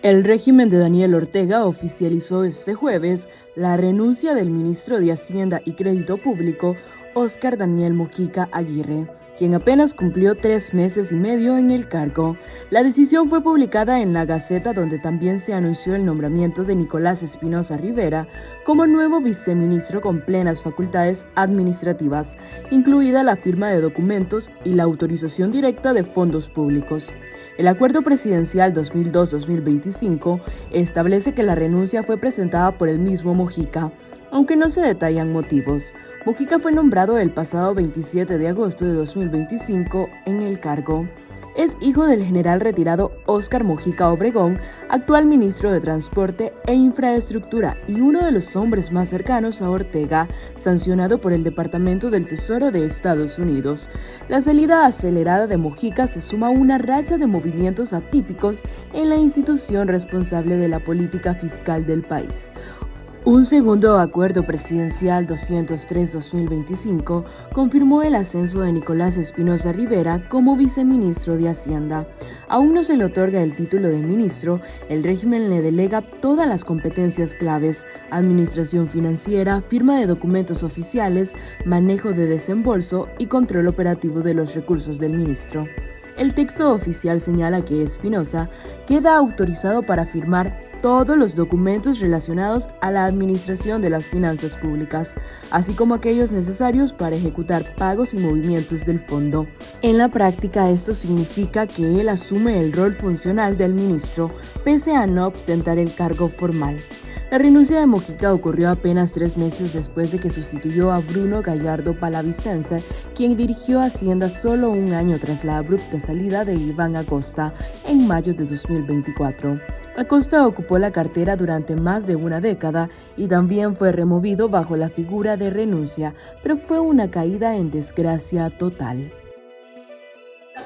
El régimen de Daniel Ortega oficializó este jueves la renuncia del ministro de Hacienda y Crédito Público, Óscar Daniel Mojica Aguirre, quien apenas cumplió 3 meses y medio en el cargo. La decisión fue publicada en la Gaceta, donde también se anunció el nombramiento de Nicolás Espinosa Rivera como nuevo viceministro con plenas facultades administrativas, incluida la firma de documentos y la autorización directa de fondos públicos. El Acuerdo Presidencial 2002-2025 establece que la renuncia fue presentada por el mismo Mojica, aunque no se detallan motivos. Mojica fue nombrado el pasado 27 de agosto de 2025 en el cargo. Es hijo del general retirado Óscar Mojica Obregón, actual ministro de Transporte e Infraestructura y uno de los hombres más cercanos a Ortega, sancionado por el Departamento del Tesoro de Estados Unidos. La salida acelerada de Mojica se suma a una racha de movimientos atípicos en la institución responsable de la política fiscal del país. Un segundo Acuerdo Presidencial 203-2025 confirmó el ascenso de Nicolás Espinosa Rivera como viceministro de Hacienda. Aún no se le otorga el título de ministro, el régimen le delega todas las competencias claves: administración financiera, firma de documentos oficiales, manejo de desembolso y control operativo de los recursos del ministro. El texto oficial señala que Espinosa queda autorizado para firmar todos los documentos relacionados a la administración de las finanzas públicas, así como aquellos necesarios para ejecutar pagos y movimientos del fondo. En la práctica, esto significa que él asume el rol funcional del ministro, pese a no ostentar el cargo formal. La renuncia de Mojica ocurrió apenas 3 meses después de que sustituyó a Bruno Gallardo Palavicense, quien dirigió Hacienda solo un año tras la abrupta salida de Iván Acosta en mayo de 2024. Acosta ocupó la cartera durante más de una década y también fue removido bajo la figura de renuncia, pero fue una caída en desgracia total.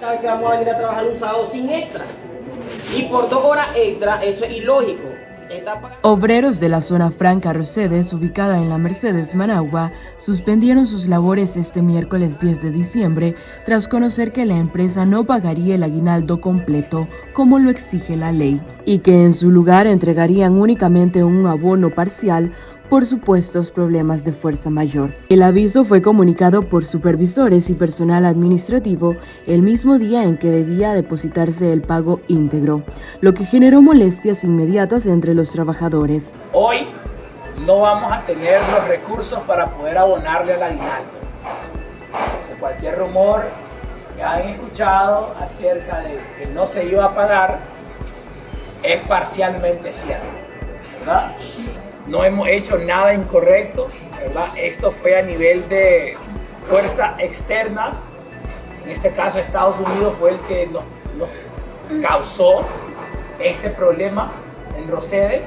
Cada vez que vamos a venir a trabajar un sábado sin extra, y por 2 horas extra, eso es ilógico. Obreros de la zona franca Rosedes, ubicada en la Mercedes Managua, suspendieron sus labores este miércoles 10 de diciembre tras conocer que la empresa no pagaría el aguinaldo completo, como lo exige la ley, y que en su lugar entregarían únicamente un abono parcial por supuestos problemas de fuerza mayor. El aviso fue comunicado por supervisores y personal administrativo el mismo día en que debía depositarse el pago íntegro, lo que generó molestias inmediatas entre los trabajadores. Hoy no vamos a tener los recursos para poder abonarle al aguinaldo. Cualquier rumor que han escuchado acerca de que no se iba a pagar es parcialmente cierto, ¿verdad? No hemos hecho nada incorrecto, ¿verdad? Esto fue a nivel de fuerzas externas. En este caso, Estados Unidos fue el que nos causó este problema en Rosedes.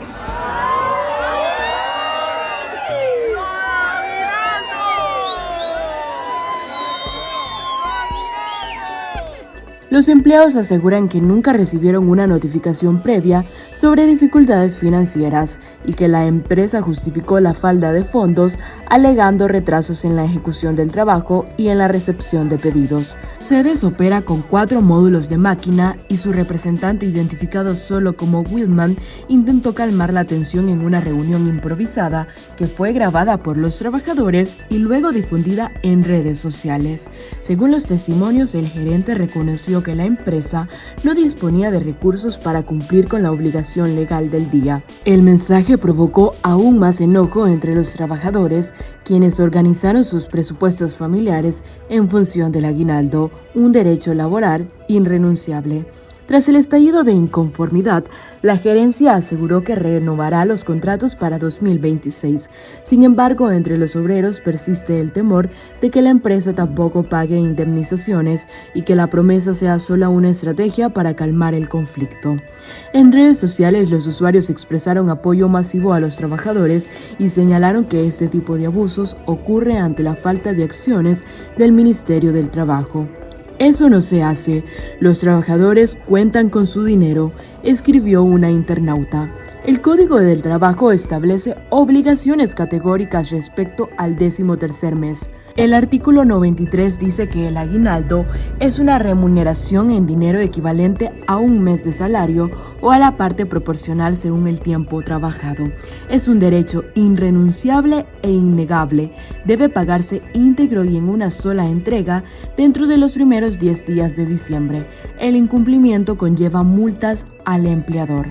Los empleados aseguran que nunca recibieron una notificación previa sobre dificultades financieras y que la empresa justificó la falta de fondos alegando retrasos en la ejecución del trabajo y en la recepción de pedidos. Sedes opera con 4 módulos de máquina y su representante, identificado solo como Willman, intentó calmar la tensión en una reunión improvisada que fue grabada por los trabajadores y luego difundida en redes sociales. Según los testimonios, el gerente reconoció que la empresa no disponía de recursos para cumplir con la obligación legal del día. El mensaje provocó aún más enojo entre los trabajadores, quienes organizaron sus presupuestos familiares en función del aguinaldo, un derecho laboral irrenunciable. Tras el estallido de inconformidad, la gerencia aseguró que renovará los contratos para 2026. Sin embargo, entre los obreros persiste el temor de que la empresa tampoco pague indemnizaciones y que la promesa sea solo una estrategia para calmar el conflicto. En redes sociales, los usuarios expresaron apoyo masivo a los trabajadores y señalaron que este tipo de abusos ocurre ante la falta de acciones del Ministerio del Trabajo. Eso no se hace. Los trabajadores cuentan con su dinero, escribió una internauta. El Código del Trabajo establece obligaciones categóricas respecto al 13º mes. El artículo 93 dice que el aguinaldo es una remuneración en dinero equivalente a un mes de salario o a la parte proporcional según el tiempo trabajado. Es un derecho irrenunciable e innegable. Debe pagarse íntegro y en una sola entrega dentro de los primeros 10 días de diciembre. El incumplimiento conlleva multas al empleador.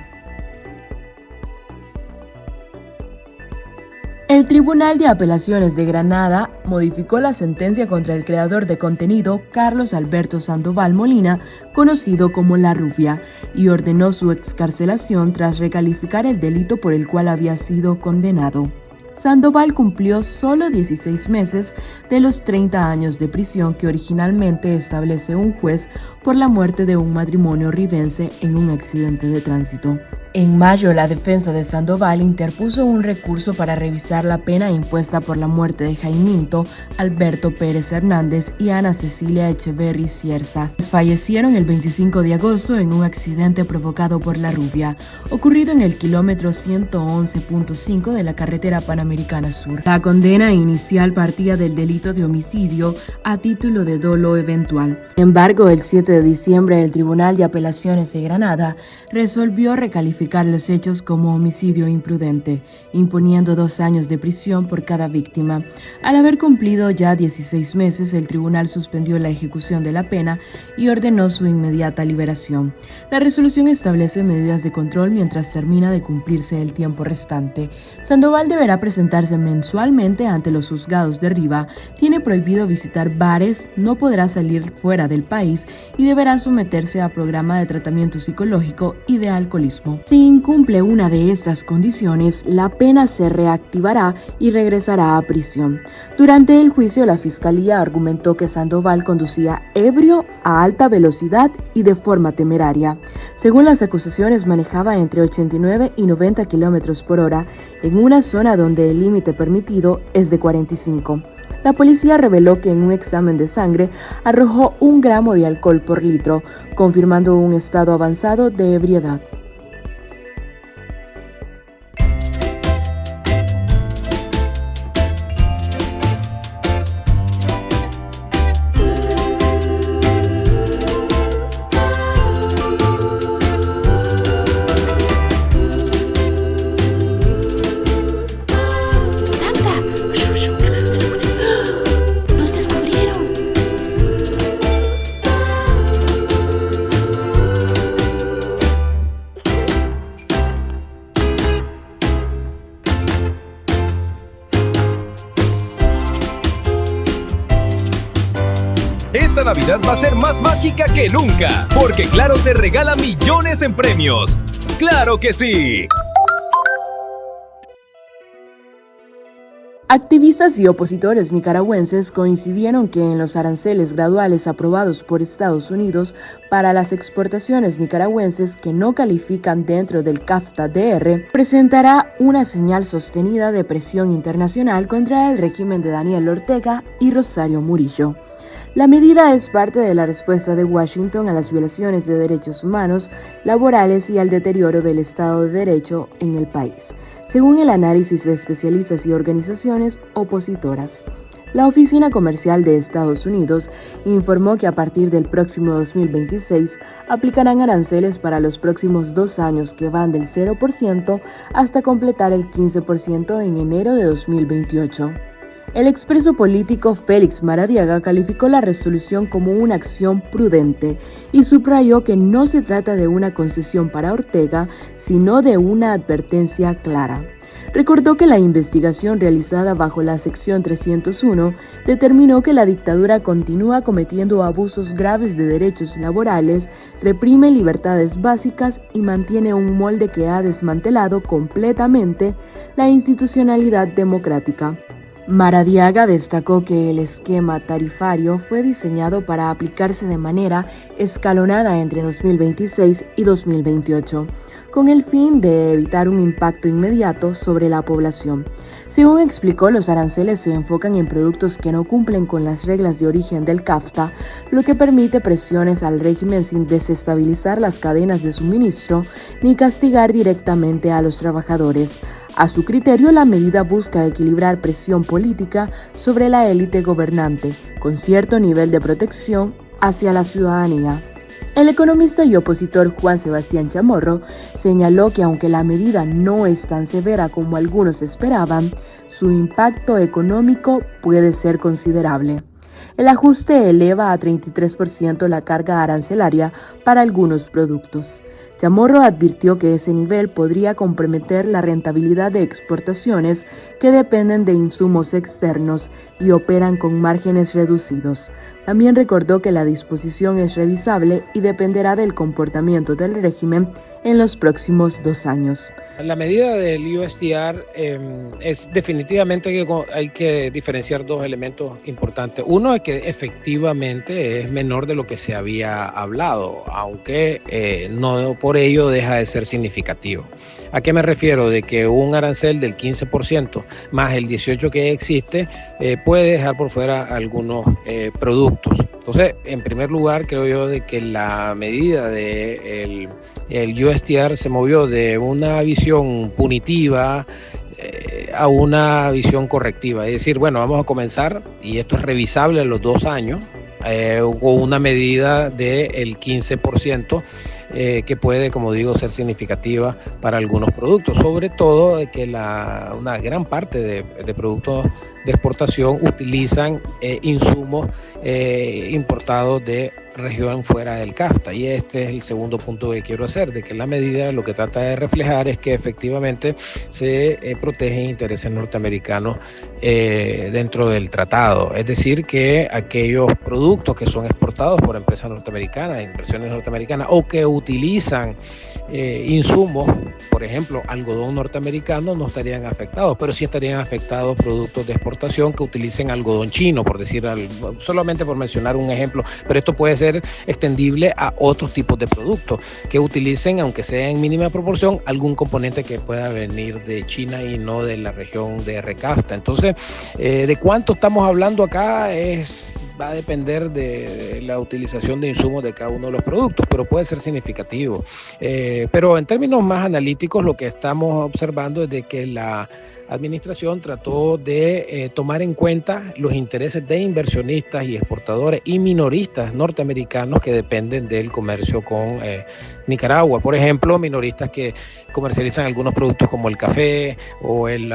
El Tribunal de Apelaciones de Granada modificó la sentencia contra el creador de contenido Carlos Alberto Sandoval Molina, conocido como La Rubia, y ordenó su excarcelación tras recalificar el delito por el cual había sido condenado. Sandoval cumplió solo 16 meses de los 30 años de prisión que originalmente establece un juez por la muerte de un matrimonio ribense en un accidente de tránsito. En mayo, la defensa de Sandoval interpuso un recurso para revisar la pena impuesta por la muerte de Jaiminto Alberto Pérez Hernández y Ana Cecilia Echeverry Cierza. Fallecieron el 25 de agosto en un accidente provocado por La Rubia, ocurrido en el kilómetro 111.5 de la carretera Panamericana Sur. La condena inicial partía del delito de homicidio a título de dolo eventual. Sin embargo, el 7 de diciembre, el Tribunal de Apelaciones de Granada resolvió recalificar los hechos como homicidio imprudente, imponiendo 2 años de prisión por cada víctima. Al haber cumplido ya 16 meses, el tribunal suspendió la ejecución de la pena y ordenó su inmediata liberación. La resolución establece medidas de control mientras termina de cumplirse el tiempo restante. Sandoval deberá presentarse mensualmente ante los juzgados de Riva, tiene prohibido visitar bares, no podrá salir fuera del país y deberá someterse a programa de tratamiento psicológico y de alcoholismo. Si incumple una de estas condiciones, la pena se reactivará y regresará a prisión. Durante el juicio, la Fiscalía argumentó que Sandoval conducía ebrio, a alta velocidad y de forma temeraria. Según las acusaciones, manejaba entre 89 y 90 kilómetros por hora en una zona donde el límite permitido es de 45. La policía reveló que en un examen de sangre arrojó 1 gramo de alcohol por litro, confirmando un estado avanzado de ebriedad. Esta Navidad va a ser más mágica que nunca, porque Claro te regala millones en premios. ¡Claro que sí! Activistas y opositores nicaragüenses coincidieron que en los aranceles graduales aprobados por Estados Unidos para las exportaciones nicaragüenses que no califican dentro del CAFTA-DR presentará una señal sostenida de presión internacional contra el régimen de Daniel Ortega y Rosario Murillo. La medida es parte de la respuesta de Washington a las violaciones de derechos humanos, laborales y al deterioro del Estado de Derecho en el país, según el análisis de especialistas y organizaciones opositoras. La Oficina Comercial de Estados Unidos informó que a partir del próximo 2026 aplicarán aranceles para los próximos 2 años que van del 0% hasta completar el 15% en enero de 2028. El expreso político Félix Maradiaga calificó la resolución como una acción prudente y subrayó que no se trata de una concesión para Ortega, sino de una advertencia clara. Recordó que la investigación realizada bajo la sección 301 determinó que la dictadura continúa cometiendo abusos graves de derechos laborales, reprime libertades básicas y mantiene un molde que ha desmantelado completamente la institucionalidad democrática. Maradiaga destacó que el esquema tarifario fue diseñado para aplicarse de manera escalonada entre 2026 y 2028, con el fin de evitar un impacto inmediato sobre la población. Según explicó, los aranceles se enfocan en productos que no cumplen con las reglas de origen del CAFTA, lo que permite presiones al régimen sin desestabilizar las cadenas de suministro ni castigar directamente a los trabajadores. A su criterio, la medida busca equilibrar presión política sobre la élite gobernante, con cierto nivel de protección hacia la ciudadanía. El economista y opositor Juan Sebastián Chamorro señaló que aunque la medida no es tan severa como algunos esperaban, su impacto económico puede ser considerable. El ajuste eleva a 33% la carga arancelaria para algunos productos. Chamorro advirtió que ese nivel podría comprometer la rentabilidad de exportaciones que dependen de insumos externos y operan con márgenes reducidos. También recordó que la disposición es revisable y dependerá del comportamiento del régimen en los próximos 2 años. La medida del USTR es definitivamente que hay que diferenciar 2 elementos importantes. Uno es que efectivamente es menor de lo que se había hablado, aunque no por ello deja de ser significativo. ¿A qué me refiero? De que un arancel del 15% más el 18% que existe puede dejar por fuera algunos productos. Entonces, en primer lugar, creo yo de que la medida del USTR se movió de una visión punitiva a una visión correctiva. Es decir, bueno, vamos a comenzar, y esto es revisable a los 2 años, con una medida del 15%. Que puede, como digo, ser significativa para algunos productos, sobre todo de que una gran parte de productos de exportación utilizan insumos importados de región fuera del CAFTA, y este es el segundo punto que quiero hacer, de que la medida lo que trata de reflejar es que efectivamente se protegen intereses norteamericanos dentro del tratado, es decir, que aquellos productos que son exportados por empresas norteamericanas, inversiones norteamericanas, o que utilizan insumos, por ejemplo, algodón norteamericano, no estarían afectados, pero sí estarían afectados productos de exportación que utilicen algodón chino, por decir algo, solamente por mencionar un ejemplo, pero esto puede ser extendible a otros tipos de productos que utilicen, aunque sea en mínima proporción, algún componente que pueda venir de China y no de la región de CAFTA. Entonces, ¿de cuánto estamos hablando acá? Va a depender de la utilización de insumos de cada uno de los productos, pero puede ser significativo. Pero en términos más analíticos, lo que estamos observando es de que la administración trató de tomar en cuenta los intereses de inversionistas y exportadores y minoristas norteamericanos que dependen del comercio con Nicaragua. Por ejemplo, minoristas que comercializan algunos productos como el café o el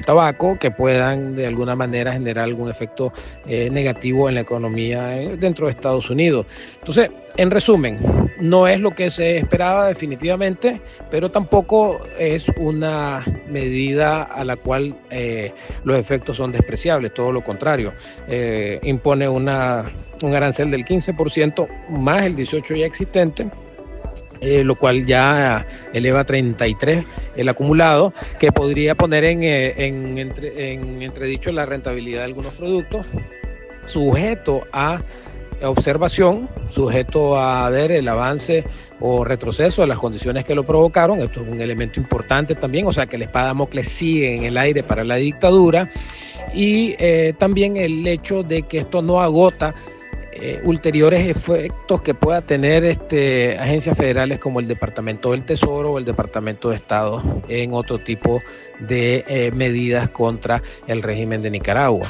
tabaco, que puedan de alguna manera generar algún efecto negativo en la economía dentro de Estados Unidos. Entonces, en resumen, no es lo que se esperaba definitivamente, pero tampoco es una medida a la cual los efectos son despreciables, todo lo contrario. Impone un arancel del 15% más el 18% ya existente, lo cual ya eleva a 33 el acumulado, que podría poner en entredicho la rentabilidad de algunos productos, sujeto a observación, sujeto a ver el avance o retroceso de las condiciones que lo provocaron. Esto es un elemento importante también, o sea que la espada de Damocles sigue en el aire para la dictadura, y también el hecho de que esto no agota ulteriores efectos que pueda tener agencias federales como el Departamento del Tesoro o el Departamento de Estado en otro tipo de medidas contra el régimen de Nicaragua.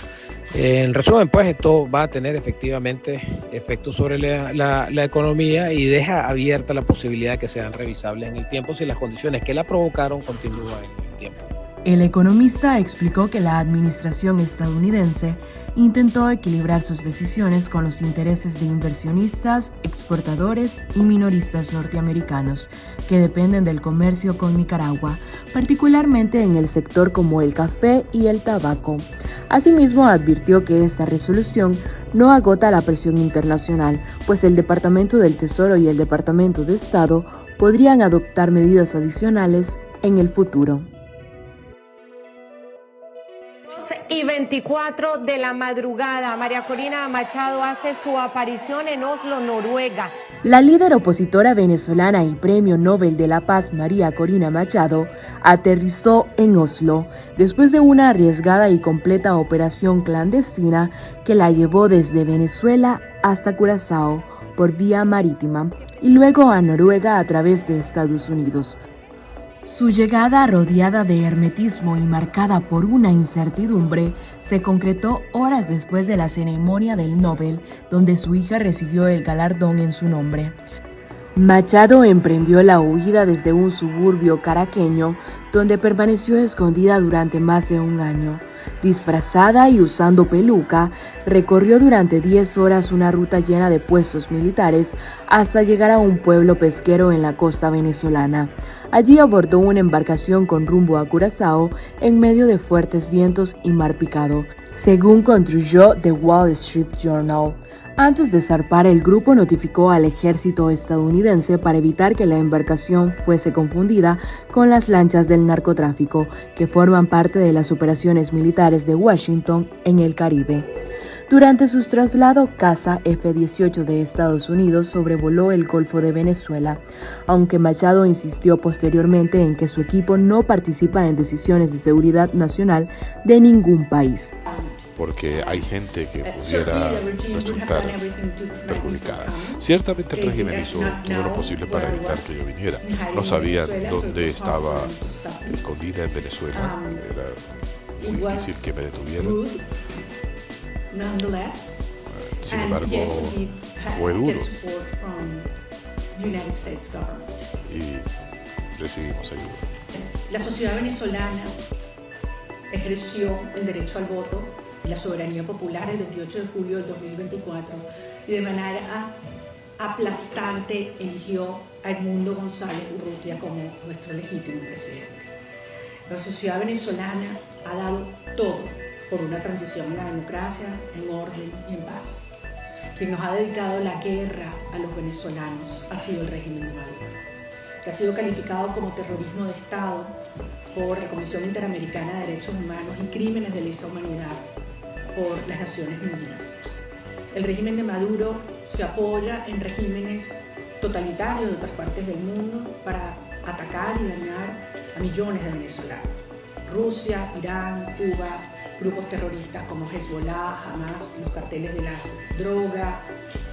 En resumen, pues esto va a tener efectivamente efectos sobre la economía y deja abierta la posibilidad de que sean revisables en el tiempo si las condiciones que la provocaron continúan en el tiempo. El economista explicó que la administración estadounidense intentó equilibrar sus decisiones con los intereses de inversionistas, exportadores y minoristas norteamericanos que dependen del comercio con Nicaragua, particularmente en el sector como el café y el tabaco. Asimismo, advirtió que esta resolución no agota la presión internacional, pues el Departamento del Tesoro y el Departamento de Estado podrían adoptar medidas adicionales en el futuro. 24 de la madrugada, María Corina Machado hace su aparición en Oslo, Noruega. La líder opositora venezolana y Premio Nobel de la Paz, María Corina Machado, aterrizó en Oslo después de una arriesgada y completa operación clandestina que la llevó desde Venezuela hasta Curazao por vía marítima y luego a Noruega a través de Estados Unidos. Su llegada, rodeada de hermetismo y marcada por una incertidumbre, se concretó horas después de la ceremonia del Nobel, donde su hija recibió el galardón en su nombre. Machado emprendió la huida desde un suburbio caraqueño, donde permaneció escondida durante más de un año. Disfrazada y usando peluca, recorrió durante 10 horas una ruta llena de puestos militares hasta llegar a un pueblo pesquero en la costa venezolana. Allí abordó una embarcación con rumbo a Curazao en medio de fuertes vientos y mar picado, según concluyó The Wall Street Journal. Antes de zarpar, el grupo notificó al ejército estadounidense para evitar que la embarcación fuese confundida con las lanchas del narcotráfico, que forman parte de las operaciones militares de Washington en el Caribe. Durante sus traslados, caza F-18 de Estados Unidos sobrevoló el Golfo de Venezuela, aunque Machado insistió posteriormente en que su equipo no participa en decisiones de seguridad nacional de ningún país. Porque hay gente que pudiera resultar perjudicada. Ciertamente el régimen hizo todo lo posible para evitar que yo viniera. No sabían dónde estaba escondida en Venezuela. Era muy difícil que me detuvieran. Sin embargo, fue duro. Y recibimos ayuda. La sociedad venezolana ejerció el derecho al voto y la soberanía popular el 28 de julio del 2024 y de manera aplastante eligió a Edmundo González Urrutia como nuestro legítimo presidente. La sociedad venezolana ha dado todo por una transición a la democracia, en orden y en paz. Quien nos ha dedicado la guerra a los venezolanos ha sido el régimen de Maduro, que ha sido calificado como terrorismo de Estado por la Comisión Interamericana de Derechos Humanos y Crímenes de Lesa Humanidad por las Naciones Unidas. El régimen de Maduro se apoya en regímenes totalitarios de otras partes del mundo para atacar y dañar a millones de venezolanos. Rusia, Irán, Cuba, grupos terroristas como Hezbollah, Hamas, los carteles de la droga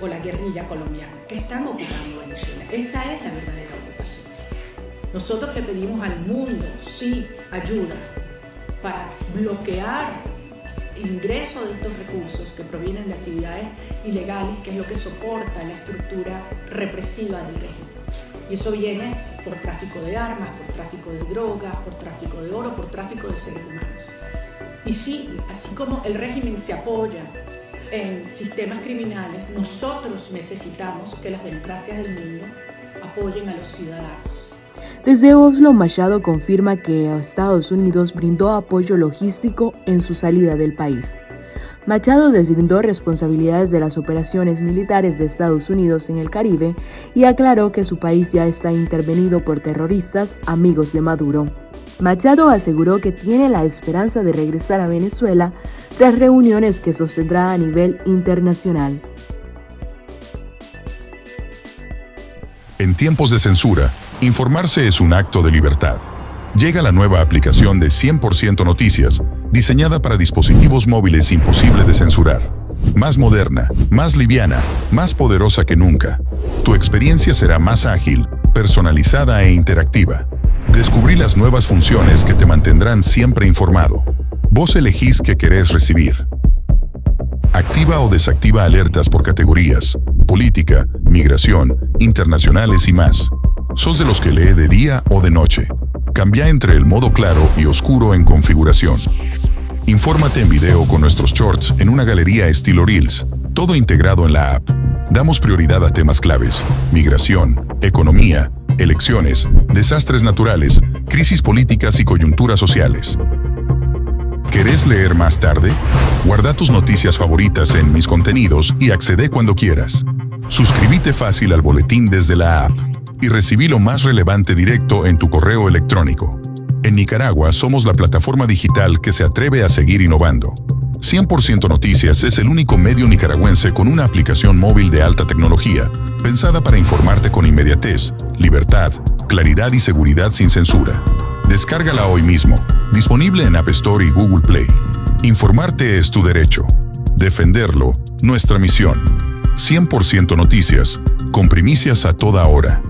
o la guerrilla colombiana que están ocupando Venezuela. Esa es la verdadera ocupación. Nosotros le pedimos al mundo, sí, ayuda para bloquear el ingreso de estos recursos que provienen de actividades ilegales, que es lo que soporta la estructura represiva del régimen. Y eso viene por tráfico de armas, por tráfico de drogas, por tráfico de oro, por tráfico de seres humanos. Y sí, así como el régimen se apoya en sistemas criminales, nosotros necesitamos que las democracias del mundo apoyen a los ciudadanos. Desde Oslo, Machado confirma que Estados Unidos brindó apoyo logístico en su salida del país. Machado deslindó responsabilidades de las operaciones militares de Estados Unidos en el Caribe y aclaró que su país ya está intervenido por terroristas amigos de Maduro. Machado aseguró que tiene la esperanza de regresar a Venezuela tras reuniones que sostendrá a nivel internacional. En tiempos de censura, informarse es un acto de libertad. Llega la nueva aplicación de 100% Noticias, diseñada para dispositivos móviles imposible de censurar. Más moderna, más liviana, más poderosa que nunca. Tu experiencia será más ágil, personalizada e interactiva. Descubrí las nuevas funciones que te mantendrán siempre informado. Vos elegís qué querés recibir. Activa o desactiva alertas por categorías, política, migración, internacionales y más. ¿Sos de los que lee de día o de noche? Cambia entre el modo claro y oscuro en configuración. Infórmate en video con nuestros shorts en una galería estilo Reels, todo integrado en la app. Damos prioridad a temas claves: migración, economía, elecciones, desastres naturales, crisis políticas y coyunturas sociales. ¿Querés leer más tarde? Guarda tus noticias favoritas en Mis Contenidos y accede cuando quieras. Suscríbete fácil al boletín desde la app y recibí lo más relevante directo en tu correo electrónico. En Nicaragua somos la plataforma digital que se atreve a seguir innovando. 100% Noticias es el único medio nicaragüense con una aplicación móvil de alta tecnología, pensada para informarte con inmediatez, libertad, claridad y seguridad sin censura. Descárgala hoy mismo, disponible en App Store y Google Play. Informarte es tu derecho. Defenderlo, nuestra misión. 100% Noticias, con primicias a toda hora.